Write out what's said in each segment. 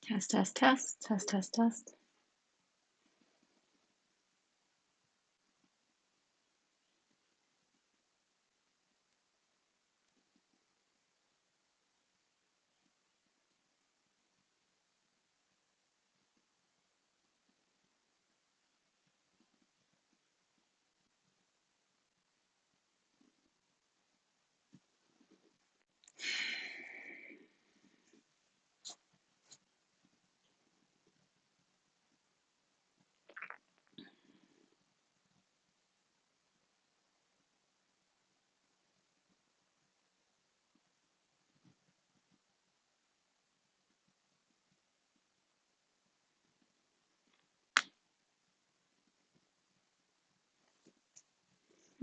Test, test, test, test, test, test.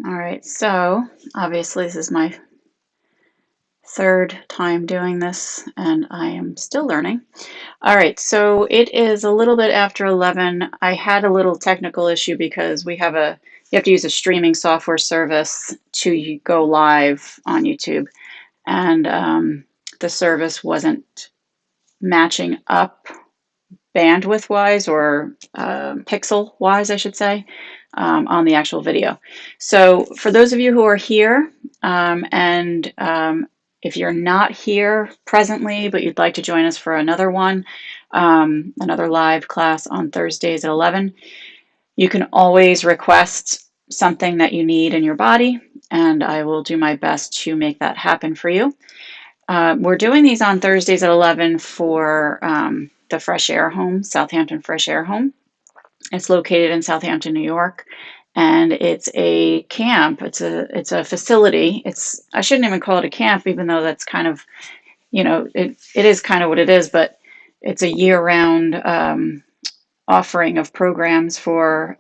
All right, so obviously this is my third time doing this and I am still learning. All right, so it is a little bit after 11. I had a little technical issue because you have to use a streaming software service to go live on YouTube, and the service wasn't matching up bandwidth wise, or pixel wise, I should say, on the actual video. So for those of you who are here, and if you're not here presently, but you'd like to join us for another one, another live class on Thursdays at 11, you can always request something that you need in your body, and I will do my best to make that happen for you. We're doing these on Thursdays at 11 for the Fresh Air Home, Southampton Fresh Air Home. It's located in Southampton, New York, and it's a camp. It's a facility. I shouldn't even call it a camp, even though that's kind of, it is kind of what it is, but it's a year-round offering of programs for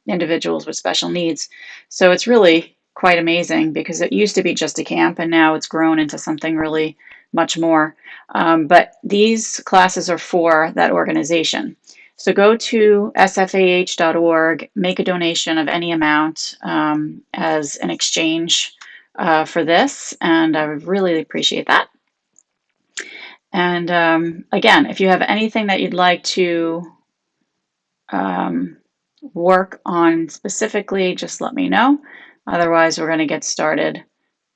individuals with special needs. So it's really quite amazing because it used to be just a camp and now it's grown into something really much more. But these classes are for that organization. So go to sfah.org, make a donation of any amount as an exchange for this, and I would really appreciate that. And again, if you have anything that you'd like to work on specifically, just let me know. Otherwise, we're going to get started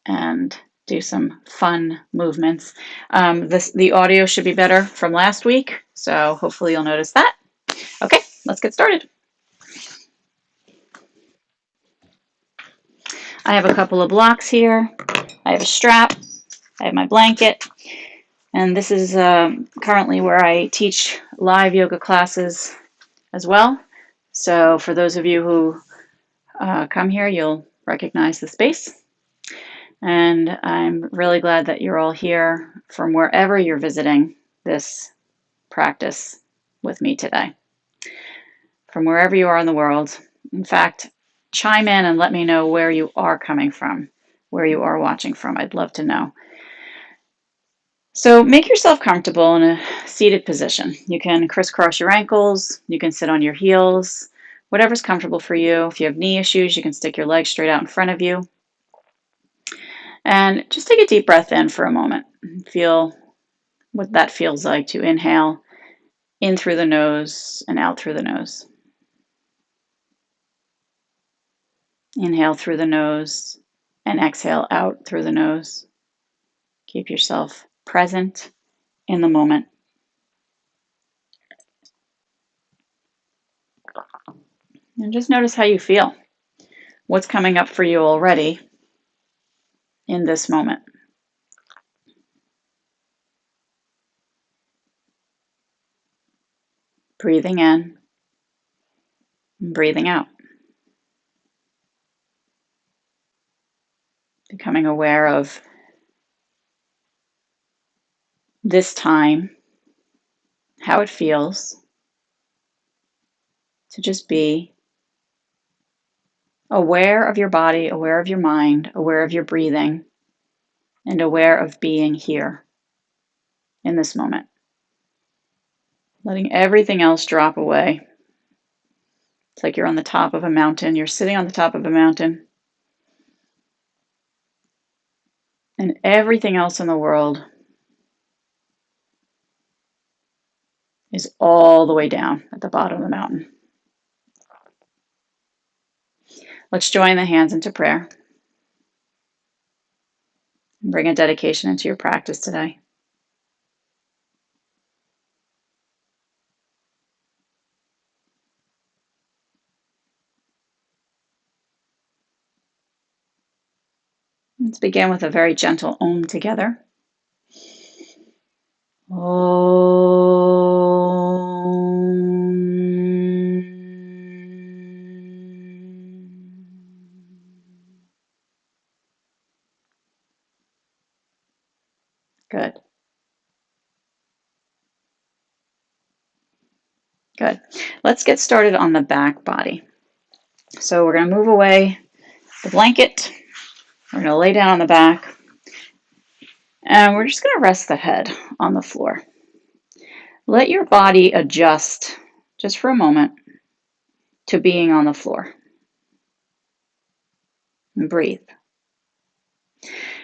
and do some fun movements. The audio should be better from last week, so hopefully you'll notice that. Okay, let's get started. I have a couple of blocks here. I have a strap. I have my blanket. And this is currently where I teach live yoga classes as well. So for those of you who come here, you'll recognize the space. And I'm really glad that you're all here from wherever you're visiting this practice with me today. From wherever you are in the world. In fact, chime in and let me know where you are coming from, where you are watching from. I'd love to know. So make yourself comfortable in a seated position. You can crisscross your ankles. You can sit on your heels, whatever's comfortable for you. If you have knee issues, you can stick your legs straight out in front of you. And just take a deep breath in for a moment. Feel what that feels like to inhale in through the nose and out through the nose. Inhale through the nose and exhale out through the nose. Keep yourself present in the moment. And just notice how you feel. What's coming up for you already in this moment. Breathing in and breathing out. Becoming aware of this time, how it feels to just be aware of your body, aware of your mind, aware of your breathing, and aware of being here in this moment. Letting everything else drop away. It's like you're on the top of a mountain. You're sitting on the top of a mountain. And everything else in the world is all the way down at the bottom of the mountain. Let's join the hands into prayer. And bring a dedication into your practice today. Let's begin with a very gentle Om together. Good. Good. Let's get started on the back body. So we're going to move away the blanket. We're going to lay down on the back. And we're just going to rest the head on the floor. Let your body adjust just for a moment to being on the floor. And breathe.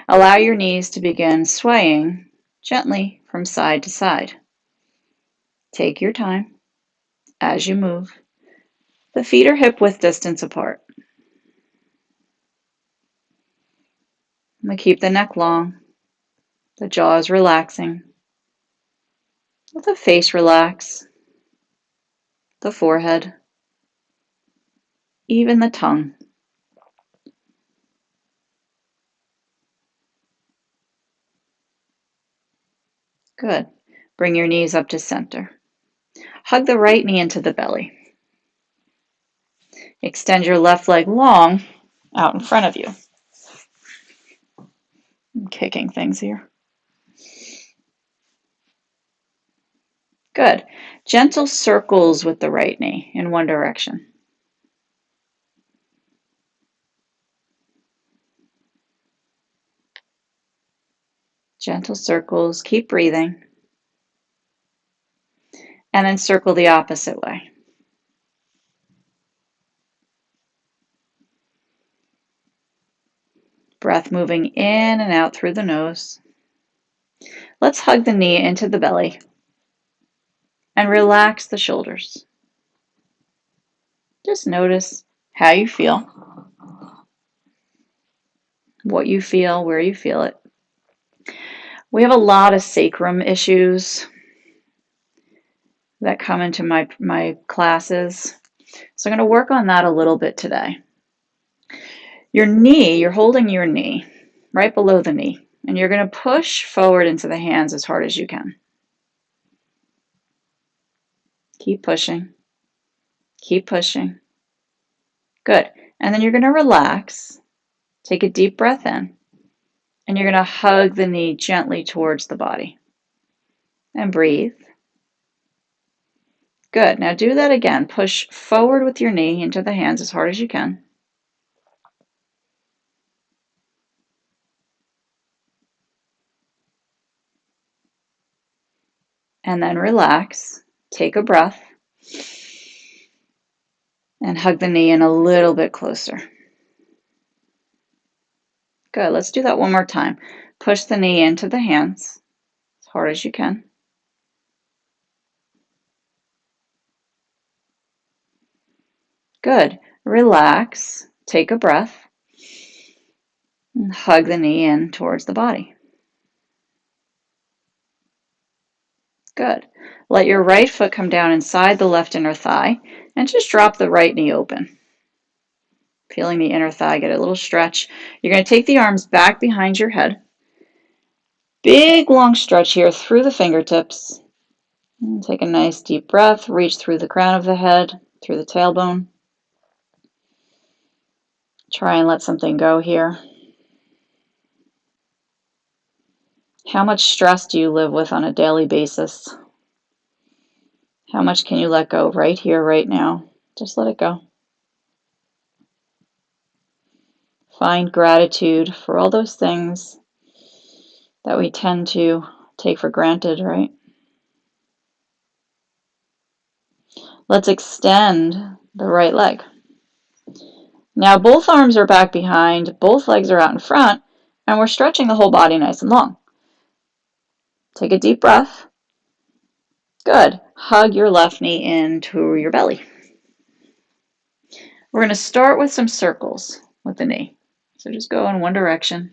Allow your knees to begin swaying gently from side to side. Take your time as you move. The feet are hip-width distance apart. I'm going to keep the neck long. The jaw is relaxing. Let the face relax. The forehead. Even the tongue. Good. Bring your knees up to center. Hug the right knee into the belly. Extend your left leg long out in front of you. I'm kicking things here. Good. Gentle circles with the right knee in one direction. Gentle circles. Keep breathing. And then circle the opposite way. Breath moving in and out through the nose. Let's hug the knee into the belly and relax the shoulders. Just notice how you feel, what you feel, where you feel it. We have a lot of sacrum issues that come into my classes. So I'm going to work on that a little bit today. Your knee, you're holding your knee right below the knee, and you're going to push forward into the hands as hard as you can. Keep pushing. Keep pushing. Good. And then you're going to relax. Take a deep breath in. And you're going to hug the knee gently towards the body. And breathe. Good. Now do that again. Push forward with your knee into the hands as hard as you can. And then relax. Take a breath. And hug the knee in a little bit closer. Good. Let's do that one more time. Push the knee into the hands as hard as you can. Good. Relax. Take a breath. And hug the knee in towards the body. Good. Let your right foot come down inside the left inner thigh and just drop the right knee open. Feeling the inner thigh get a little stretch. You're going to take the arms back behind your head. Big long stretch here through the fingertips. And take a nice deep breath. Reach through the crown of the head, through the tailbone. Try and let something go here. How much stress do you live with on a daily basis? How much can you let go right here, right now? Just let it go. Find gratitude for all those things that we tend to take for granted, right? Let's extend the right leg. Now both arms are back behind, both legs are out in front, and we're stretching the whole body nice and long. Take a deep breath. Good. hug your left knee into your belly. We're going to start with some circles with the knee. So just go in one direction.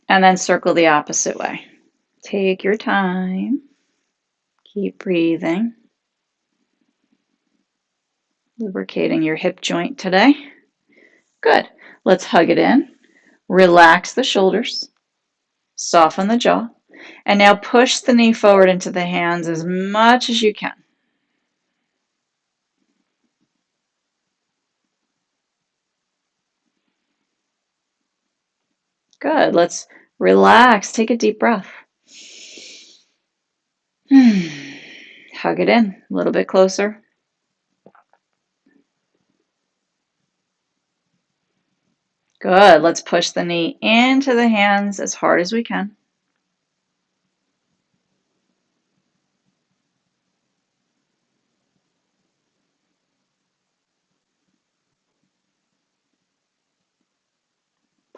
And then circle the opposite way. Take your time. Keep breathing. Lubricating your hip joint today. Good. Let's hug it in. Relax the shoulders. Soften the jaw. And now push the knee forward into the hands as much as you can. Good. Let's relax. Take a deep breath. Hug it in a little bit closer. Good. Let's push the knee into the hands as hard as we can.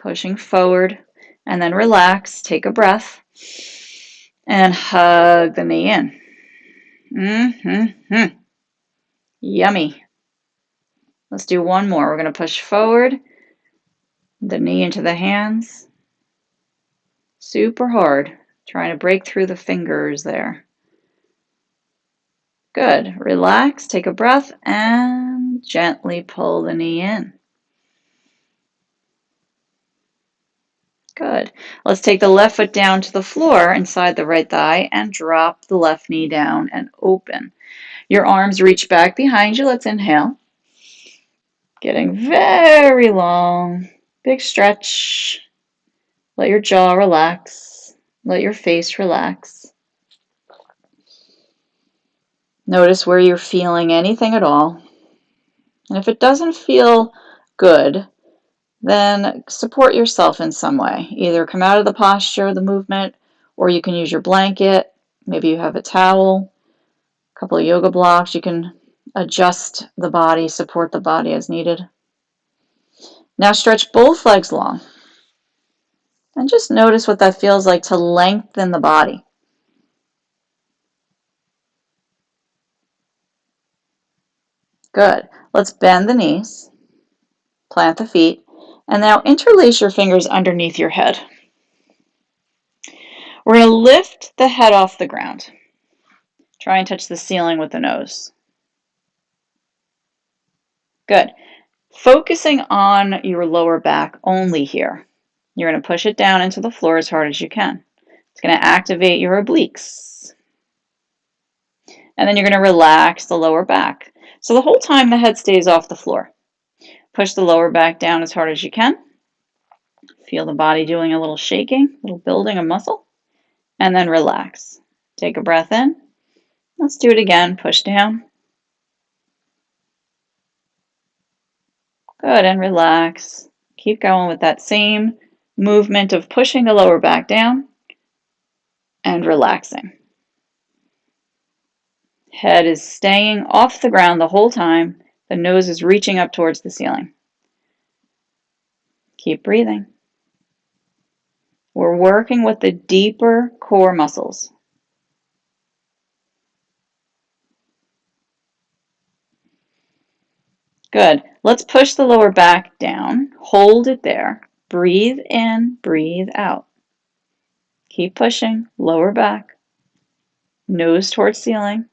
Pushing forward, and then relax. Take a breath and hug the knee in. Yummy. Let's do one more. We're going to push forward, the knee into the hands. Super hard. Trying to break through the fingers there. Good. Relax, take a breath, and gently pull the knee in. Good. Let's take the left foot down to the floor inside the right thigh and drop the left knee down and open. Your arms reach back behind you. Let's inhale. Getting very long. Big stretch. Let your jaw relax. Let your face relax. Notice where you're feeling anything at all. And if it doesn't feel good, then support yourself in some way. Either come out of the posture, the movement, or you can use your blanket. Maybe you have a towel, a couple of yoga blocks. You can adjust the body, support the body as needed. Now stretch both legs long. And just notice what that feels like to lengthen the body. Good. Let's bend the knees, plant the feet, and now interlace your fingers underneath your head. We're going to lift the head off the ground. Try and touch the ceiling with the nose. Good. Focusing on your lower back only here. You're going to push it down into the floor as hard as you can. It's going to activate your obliques. And then you're going to relax the lower back. So the whole time the head stays off the floor. Push the lower back down as hard as you can. Feel the body doing a little shaking, a little building of muscle. And then relax. Take a breath in. Let's do it again. Push down. Good, and relax. Keep going with that same movement of pushing the lower back down and relaxing. Head is staying off the ground the whole time. The nose is reaching up towards the ceiling. Keep breathing. We're working with the deeper core muscles. Good. Let's push the lower back down. Hold it there. Breathe in, breathe out. Keep pushing. Lower back. Nose towards ceiling.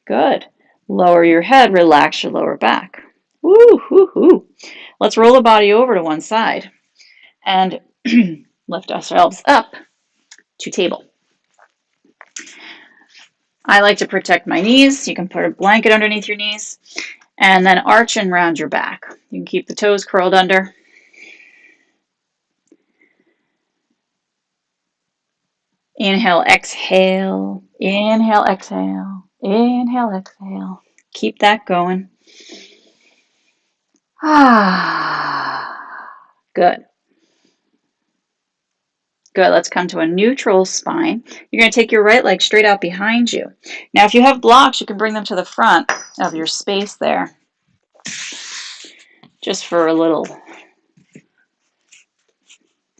Good. Lower your head. Relax your lower back. Woo, hoo, hoo. Let's roll the body over to one side and lift ourselves up to table. I like to protect my knees. You can put a blanket underneath your knees and then arch and round your back. You can keep the toes curled under. Inhale, exhale, inhale, exhale, inhale, exhale. Keep that going. Ah, good. Good. Let's come to a neutral spine. You're going to take your right leg straight out behind you. Now, if you have blocks, you can bring them to the front of your space there, just for a little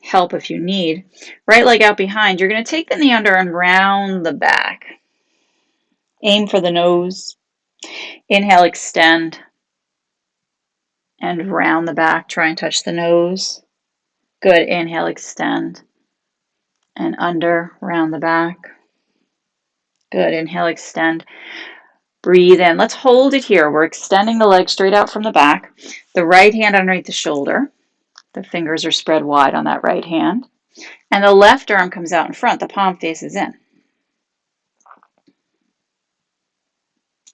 help if you need. Right leg out behind. You're going to take the knee under and round the back. Aim for the nose. Inhale, extend, and round the back. Try and touch the nose. Good. Inhale, extend, and under, round the back. Good. Inhale, extend. Breathe in. Let's hold it here. We're extending the leg straight out from the back. The right hand underneath the shoulder. The fingers are spread wide on that right hand. And the left arm comes out in front. The palm faces in.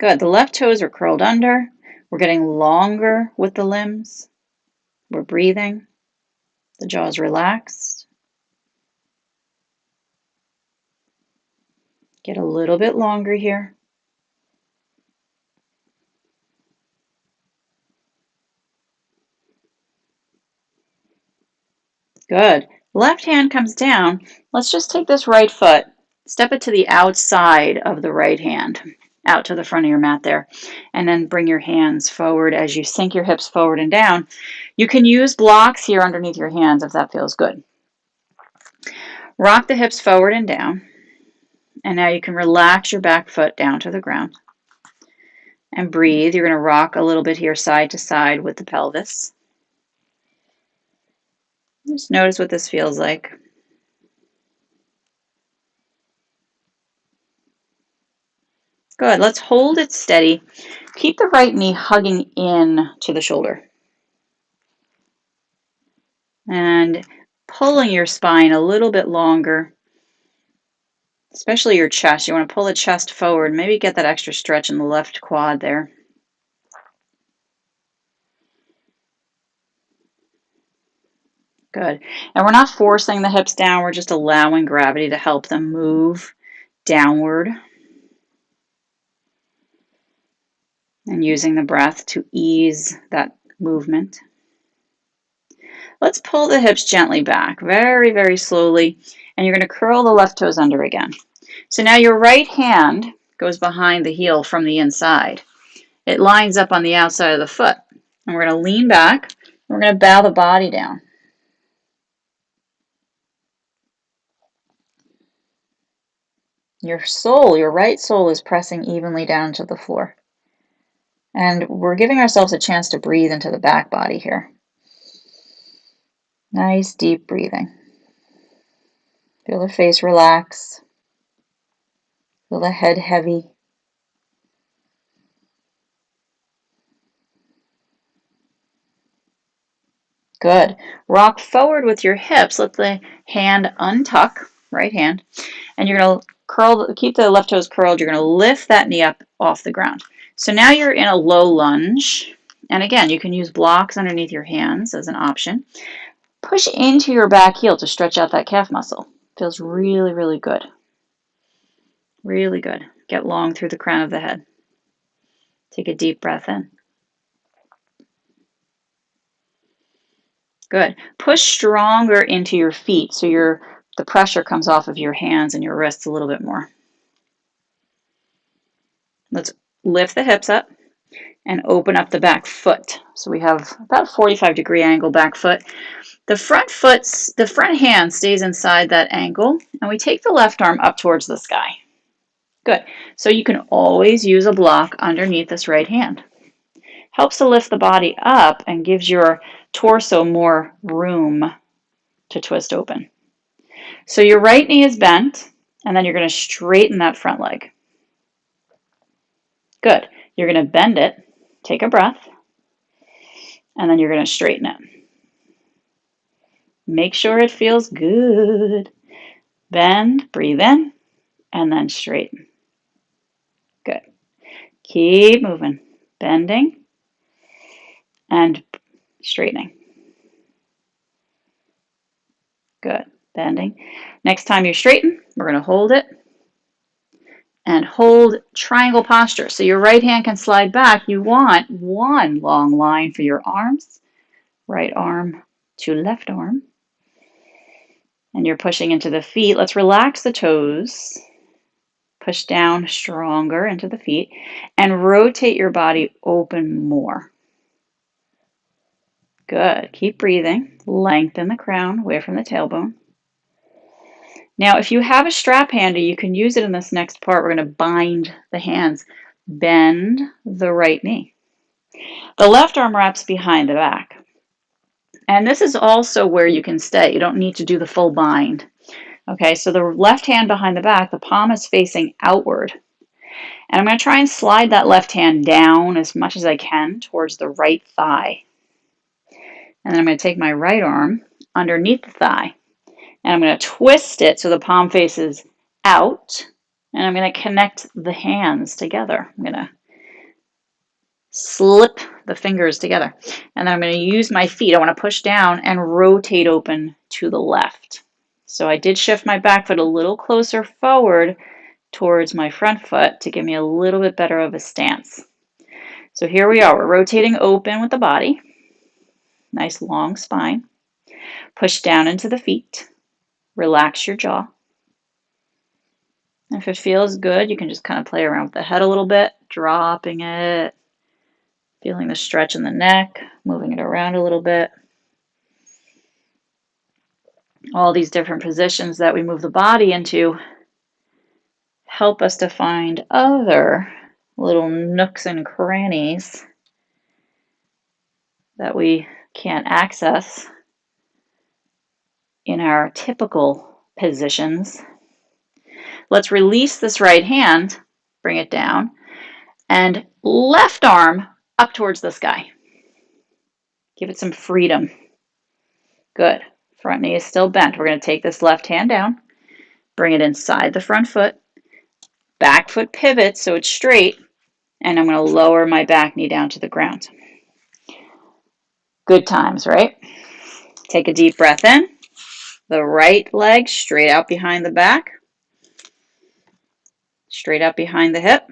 Good. The left toes are curled under. We're getting longer with the limbs. We're breathing. The jaw is relaxed. Get a little bit longer here. Good. Left hand comes down. Let's just take this right foot, step it to the outside of the right hand, out to the front of your mat there, and then bring your hands forward as you sink your hips forward and down. You can use blocks here underneath your hands if that feels good. Rock the hips forward and down, and now you can relax your back foot down to the ground and breathe. You're going to rock a little bit here side to side with the pelvis. Just notice what this feels like. Good. Let's hold it steady. Keep the right knee hugging in to the shoulder. And pulling your spine a little bit longer, especially your chest. You want to pull the chest forward. Maybe get that extra stretch in the left quad there. Good. And we're not forcing the hips down. We're just allowing gravity to help them move downward. And using the breath to ease that movement. Let's pull the hips gently back, very, very slowly. And you're going to curl the left toes under again. So now your right hand goes behind the heel from the inside. It lines up on the outside of the foot. And we're going to lean back. And we're going to bow the body down. Your sole, your right sole, is pressing evenly down to the floor. And we're giving ourselves a chance to breathe into the back body here. Nice deep breathing. Feel the face relax. Feel the head heavy. Good. Rock forward with your hips. Let the hand untuck, right hand, and you're going to curl, keep the left toes curled. You're going to lift that knee up off the ground. So now you're in a low lunge. And again, you can use blocks underneath your hands as an option. Push into your back heel to stretch out that calf muscle. Feels really, really good. Really good. Get long through the crown of the head. Take a deep breath in. Good. Push stronger into your feet so the pressure comes off of your hands and your wrists a little bit more. Let's lift the hips up and open up the back foot. So we have about a 45-degree angle back foot. The front hand stays inside that angle, and we take the left arm up towards the sky. Good. So you can always use a block underneath this right hand. Helps to lift the body up and gives your torso more room to twist open. So your right knee is bent, and then you're going to straighten that front leg. Good. You're going to bend it, take a breath, and then you're going to straighten it. Make sure it feels good. Bend, breathe in, and then straighten. Good. Keep moving. Bending and straightening. Good. Bending. Next time you straighten, we're going to hold it and hold triangle posture. So your right hand can slide back. You want one long line for your arms. Right arm to left arm. and you're pushing into the feet. Let's relax the toes. Push down stronger into the feet and rotate your body open more. Good. Keep breathing. Lengthen the crown away from the tailbone. Now, if you have a strap handy, you can use it in this next part. We're going to bind the hands. Bend the right knee. The left arm wraps behind the back. And this is also where you can stay. You don't need to do the full bind. Okay, so the left hand behind the back, the palm is facing outward. And I'm going to try and slide that left hand down as much as I can towards the right thigh. And then I'm going to take my right arm underneath the thigh. And I'm going to twist it so the palm faces out. And I'm going to connect the hands together. I'm going to slip the fingers together. And then I'm going to use my feet. I want to push down and rotate open to the left. So I did shift my back foot a little closer forward towards my front foot to give me a little bit better of a stance. So here we are. We're rotating open with the body. Nice long spine. Push down into the feet. Relax your jaw. If it feels good, you can just kind of play around with the head a little bit, dropping it, feeling the stretch in the neck, moving it around a little bit. All these different positions that we move the body into help us to find other little nooks and crannies that we can't access in our typical positions. Let's release this right hand, bring it down, and left arm up towards the sky. Give it some freedom. Good. Front knee is still bent. We're going to take this left hand down, bring it inside the front foot, back foot pivots so it's straight, and I'm going to lower my back knee down to the ground. Good times, right? Take a deep breath in. The right leg straight out behind the back, straight out behind the hip,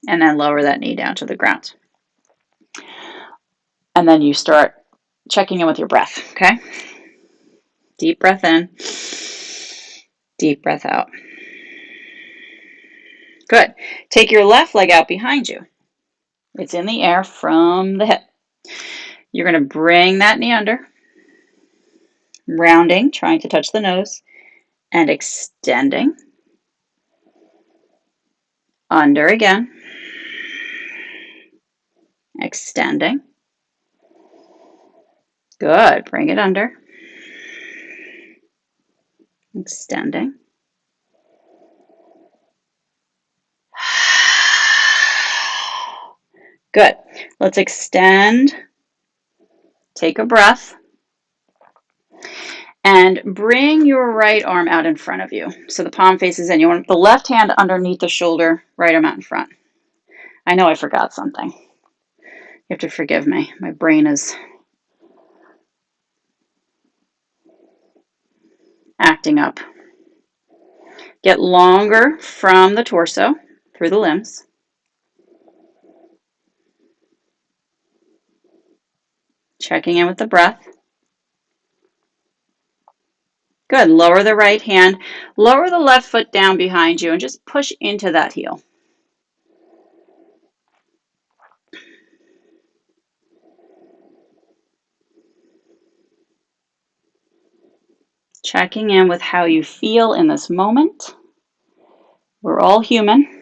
and then lower that knee down to the ground. And then you start checking in with your breath, okay? Deep breath in, deep breath out. Good. Take your left leg out behind you. It's in the air from the hip. You're going to bring that knee under, rounding, trying to touch the nose, and extending. Under again. Extending. Good. Bring it under. Extending. Good. Let's extend. Take a breath. And bring your right arm out in front of you. So the palm faces in. You want the left hand underneath the shoulder, right arm out in front. I know I forgot something. You have to forgive me. My brain is acting up. Get longer from the torso through the limbs. Checking in with the breath. Good. Lower the right hand. Lower the left foot down behind you and just push into that heel. Checking in with how you feel in this moment. We're all human.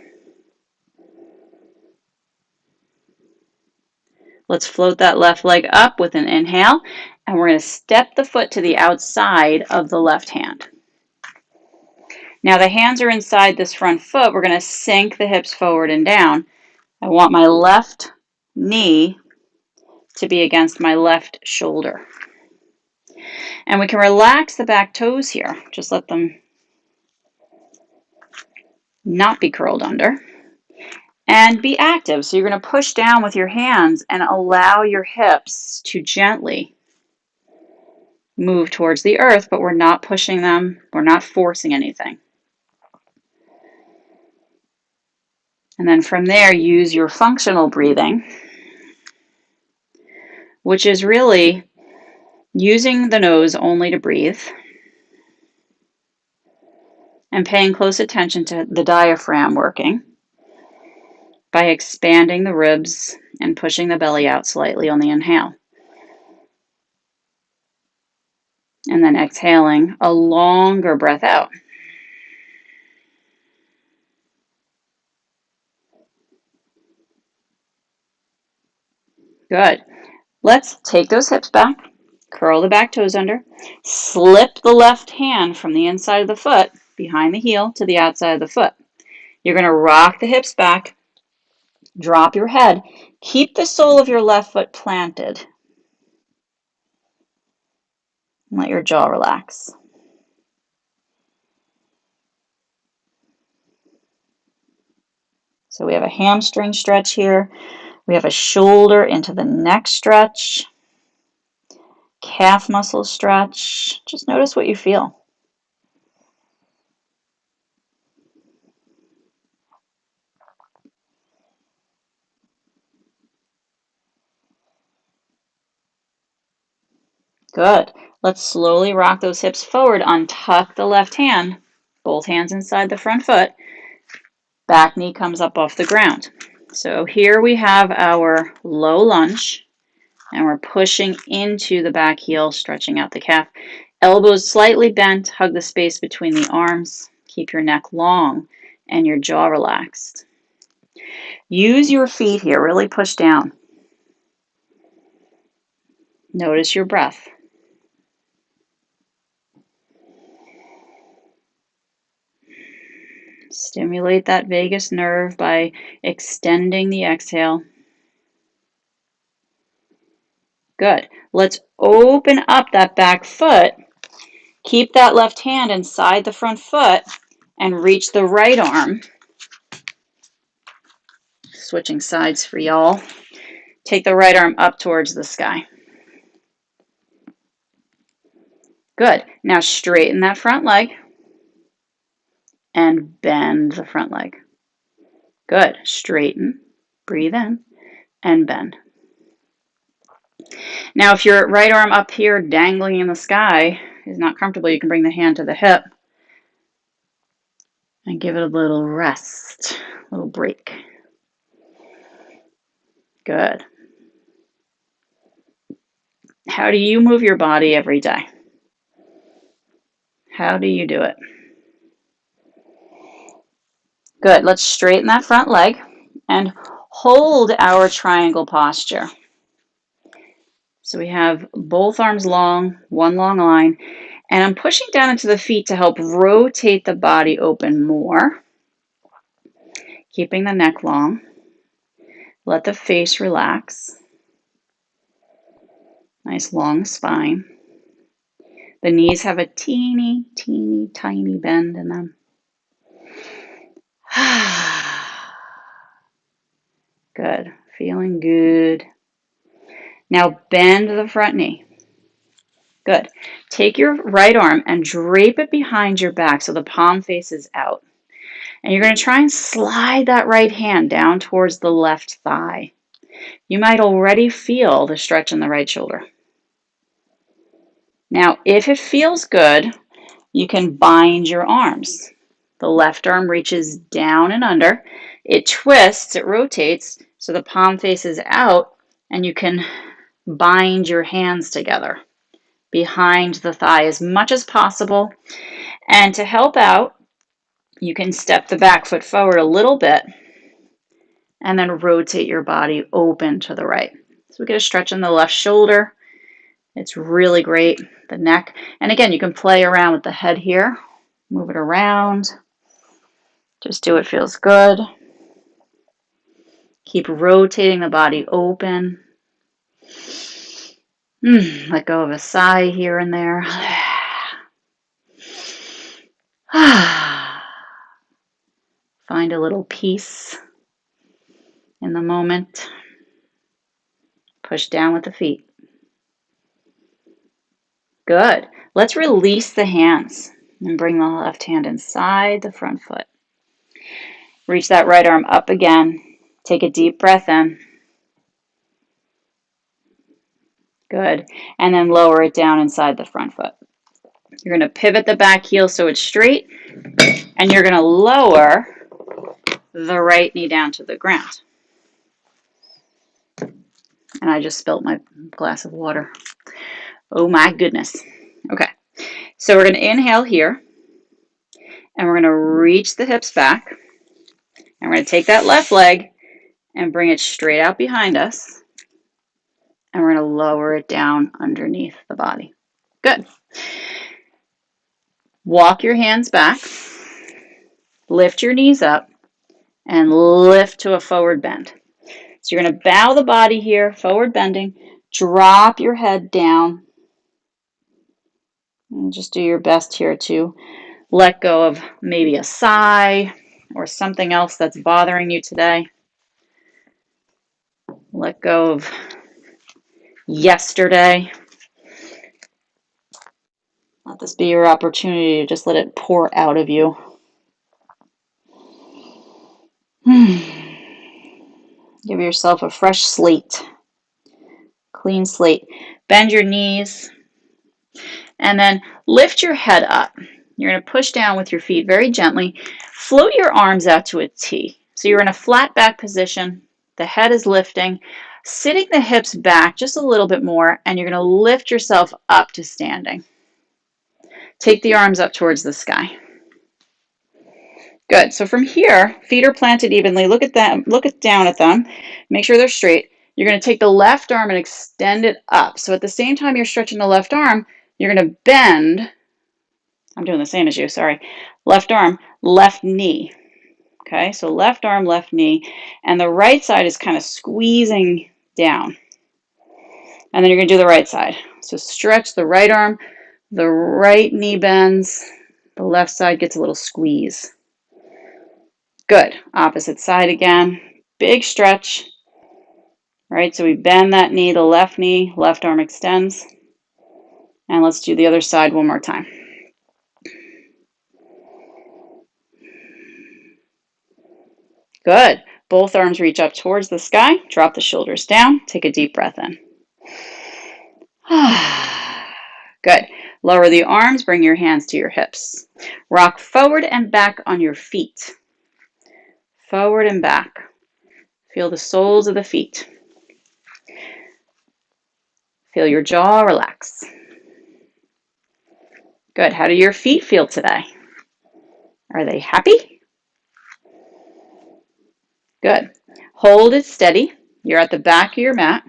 Let's float that left leg up with an inhale, and we're going to step the foot to the outside of the left hand. Now the hands are inside this front foot. We're going to sink the hips forward and down. I want my left knee to be against my left shoulder. And we can relax the back toes here. Just let them not be curled under. And be active. So you're going to push down with your hands and allow your hips to gently move towards the earth, but we're not pushing them. We're not forcing anything. And then from there, use your functional breathing, which is really using the nose only to breathe and paying close attention to the diaphragm working by expanding the ribs and pushing the belly out slightly on the inhale. And then exhaling a longer breath out. Good. Let's take those hips back, curl the back toes under, slip the left hand from the inside of the foot behind the heel to the outside of the foot. You're going to rock the hips back, drop your head, keep the sole of your left foot planted, and let your jaw relax. So we have a hamstring stretch here. We have a shoulder into the neck stretch, calf muscle stretch. Just notice what you feel. Good. Let's slowly rock those hips forward. Untuck the left hand, both hands inside the front foot. Back knee comes up off the ground. So here we have our low lunge, and we're pushing into the back heel, stretching out the calf. Elbows slightly bent, hug the space between the arms. Keep your neck long and your jaw relaxed. Use your feet here, really push down. Notice your breath. Stimulate that vagus nerve by extending the exhale. Good. Let's open up that back foot. Keep that left hand inside the front foot and reach the right arm. Switching sides for y'all. Take the right arm up towards the sky. Good. Now straighten that front leg and bend the front leg. Good. Straighten, breathe in, and bend. Now, if your right arm up here dangling in the sky is not comfortable, you can bring the hand to the hip and give it a little rest, a little break. Good. How do you move your body every day? How do you do it? Good. Let's straighten that front leg and hold our triangle posture. So we have both arms long, one long line, and I'm pushing down into the feet to help rotate the body open more, keeping the neck long. Let the face relax. Nice long spine. The knees have a teeny, teeny, tiny bend in them. Good. Feeling good. Now bend the front knee. Good. Take your right arm and drape it behind your back so the palm faces out. And you're going to try and slide that right hand down towards the left thigh. You might already feel the stretch in the right shoulder. Now, if it feels good, you can bind your arms. The left arm reaches down and under. It twists, it rotates, so the palm faces out, and you can bind your hands together behind the thigh as much as possible. And to help out, you can step the back foot forward a little bit and then rotate your body open to the right. So we get a stretch in the left shoulder. It's really great. The neck. And again, you can play around with the head here. Move it around. Just do what feels good. Keep rotating the body open. Let go of a sigh here and there. Find a little peace in the moment. Push down with the feet. Good. Let's release the hands and bring the left hand inside the front foot. Reach that right arm up again. Take a deep breath in. Good. And then lower it down inside the front foot. You're going to pivot the back heel so it's straight. And you're going to lower the right knee down to the ground. And I just spilled my glass of water. Oh my goodness. Okay, so we're going to inhale here, and we're going to reach the hips back, and we're going to take that left leg and bring it straight out behind us, and we're going to lower it down underneath the body. Good. Walk your hands back, lift your knees up, and lift to a forward bend. So you're going to bow the body here, forward bending, drop your head down, and just do your best here to let go of maybe a sigh or something else that's bothering you today. Let go of yesterday. Let this be your opportunity to just let it pour out of you. Give yourself a fresh slate, clean slate. Bend your knees, and then lift your head up. You're going to push down with your feet very gently. Float your arms out to a T. So you're in a flat back position. The head is lifting, sitting the hips back just a little bit more, and you're going to lift yourself up to standing. Take the arms up towards the sky. Good. So from here, feet are planted evenly. Look at them. Look down at them. Make sure they're straight. You're going to take the left arm and extend it up. So at the same time you're stretching the left arm, you're going to bend. I'm doing the same as you, sorry. Left arm, left knee. Okay, so left arm, left knee. And the right side is kind of squeezing down. And then you're going to do the right side. So stretch the right arm, the right knee bends, the left side gets a little squeeze. Good. Opposite side again. Big stretch. Right, so we bend that knee, the left arm extends. And let's do the other side one more time. Good. Both arms reach up towards the sky. Drop the shoulders down. Take a deep breath in. Good. Lower the arms. Bring your hands to your hips. Rock forward and back on your feet. Forward and back. Feel the soles of the feet. Feel your jaw relax. Good. How do your feet feel today? Are they happy? Good. Hold it steady. You're at the back of your mat,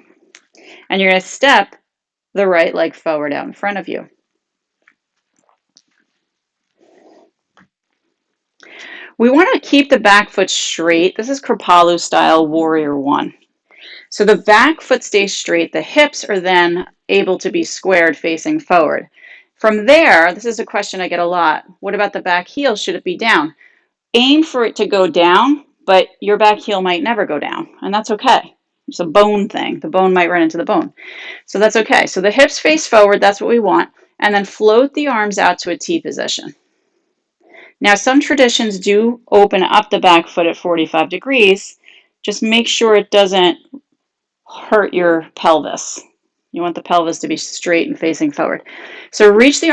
and you're going to step the right leg forward out in front of you. We want to keep the back foot straight. This is Kripalu style warrior one. So the back foot stays straight. The hips are then able to be squared facing forward. From there, this is a question I get a lot. What about the back heel? Should it be down? Aim for it to go down, but your back heel might never go down, and that's okay. It's a bone thing. The bone might run into the bone. So that's okay. So the hips face forward, that's what we want, and then float the arms out to a T position. Now, some traditions do open up the back foot at 45 degrees. Just make sure it doesn't hurt your pelvis. You want the pelvis to be straight and facing forward. So reach the